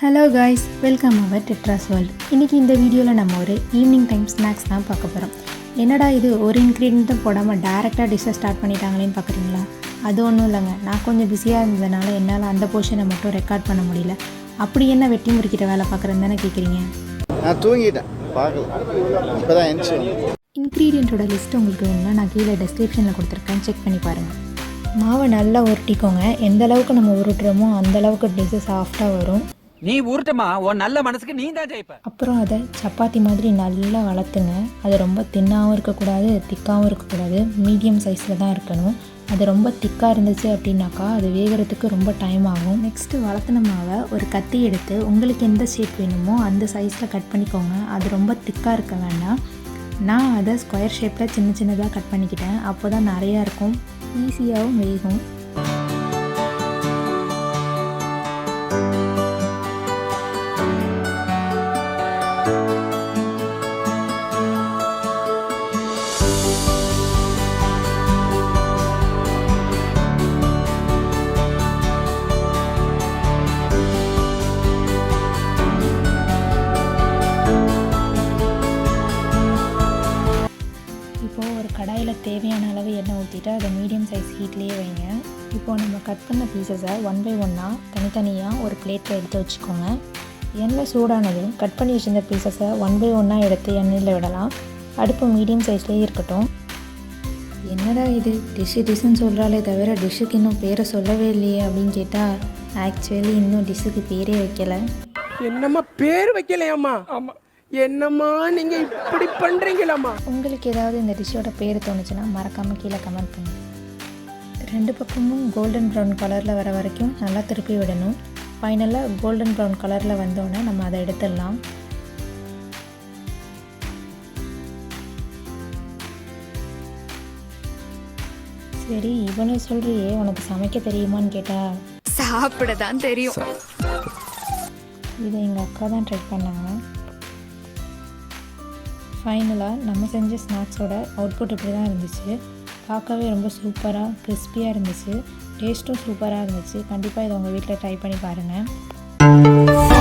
Hello guys, welcome அவர் Tedros world. இன்றைக்கி இந்த வீடியோவில் நம்ம ஒரு ஈவினிங் டைம் ஸ்நாக்ஸ் தான் பார்க்க போகிறோம். என்னடா இது ஒரு இன்க்ரீடியண்ட்டும் போடாமல் டேரெக்டாக டிஷ்ஷை ஸ்டார்ட் பண்ணிட்டாங்களேன்னு பார்க்குறீங்களா? அது ஒன்றும் இல்லைங்க, நான் கொஞ்சம் பிஸியாக இருந்ததுனால என்னால் அந்த போர்ஷனை மட்டும் ரெக்கார்ட் பண்ண முடியல. அப்படி என்ன வெட்டி முறிக்கிட்ட வேலை பார்க்குறேன்னு தானே கேட்குறீங்க? நான் தூங்கிட்டேன், பார்க்கல, இப்போ தான் எந்திரிச்சு. இன்க்ரீடியண்ட்டோட லிஸ்ட் உங்களுக்கு வேணும்னா நான் கீழே டெஸ்கிரிப்ஷனில் கொடுத்துருக்கேன், செக் பண்ணி பாருங்கள். மாவை நல்லா உருட்டிக்கோங்க. எந்த அளவுக்கு நம்ம உருட்டுறோமோ அந்த அளவுக்கு டிஷ்ஷு சாஃப்டாக வரும். நீ உருட்டமா, உன் நல்ல மனசுக்கு நீ தான் ஜெயிப்ப. அப்புறம் அதை சப்பாத்தி மாதிரி நல்லா வளர்த்துங்க. அது ரொம்ப தின்னாகவும் இருக்கக்கூடாது, திக்காகவும் இருக்கக்கூடாது, மீடியம் சைஸில் தான் இருக்கணும். அது ரொம்ப திக்காக இருந்துச்சு அப்படின்னாக்கா அது வேகிறதுக்கு ரொம்ப டைம் ஆகும். நெக்ஸ்ட்டு வளர்த்துன மாவை ஒரு கத்தி எடுத்து உங்களுக்கு எந்த ஷேப் வேணுமோ அந்த சைஸில் கட் பண்ணிக்கோங்க. அது ரொம்ப திக்காக இருக்க வேண்டாம். நான் அதை ஸ்கொயர் ஷேப்பில் சின்ன சின்னதாக கட் பண்ணிக்கிட்டேன். அப்போ தான் நிறையா இருக்கும், ஈஸியாகவும் வேகும். இப்போது ஒரு கடாயில் தேவையான அளவு எண்ணெய் ஊற்றிட்டு அதை மீடியம் சைஸ் ஹீட்லேயே வைங்க. இப்போது நம்ம கட் பண்ண பீசஸை ஒன் பை ஒன்னாக தனித்தனியாக ஒரு பிளேட்டில் எடுத்து வச்சுக்கோங்க. எண்ணெய் சூடானதும் கட் பண்ணி வச்சுருந்த பீசஸை ஒன் பை ஒன்னாக எடுத்து எண்ணெயில் விடலாம். அடுப்பு மீடியம் சைஸ்லேயே இருக்கட்டும். என்னடா இது டிஷ்ஷுன்னு சொல்கிறாலே தவிர டிஷ்ஷுக்கு இன்னும் பேரை சொல்லவே இல்லையே அப்படின்னு கேட்டால், ஆக்சுவலி இன்னும் டிஷ்ஷுக்கு பேரே வைக்கலை. என்னம்மா பேர் வைக்கலையாம்மா? ஆமாம், என்னம்மா நீங்கள் இப்படி பண்ணுறீங்களாம்மா? உங்களுக்கு ஏதாவது இந்த டிஷ்ஷோட பேர் தோணுச்சுன்னா மறக்காமல் கீழே கமெண்ட் பண்ணுங்கள். ரெண்டு பக்கமும் கோல்டன் ப்ரௌன் கலரில் வர வரைக்கும் நல்லா திருப்பி விடணும். ஃபைனலாக கோல்டன் ப்ரௌன் கலரில் வந்தோடனே நம்ம அதை எடுத்துடலாம். சரி, இவ்வளோ சொல்கிறியே, உனக்கு சமைக்க தெரியுமான்னு கேட்டால் சாப்பிட தான் தெரியும். இதை எங்கள் அக்கா தான் ட்ரை பண்ணாங்க. ஃபைனலாக நம்ம செஞ்ச ஸ்நாக்ஸோட அவுட்புட் இப்படி தான் இருந்துச்சு. பார்க்கவே ரொம்ப சூப்பராக கிறிஸ்பியாக இருந்துச்சு, டேஸ்ட்டும் சூப்பராக இருந்துச்சு. கண்டிப்பாக இதை உங்கள் வீட்டில் ட்ரை பண்ணி பாருங்கள்.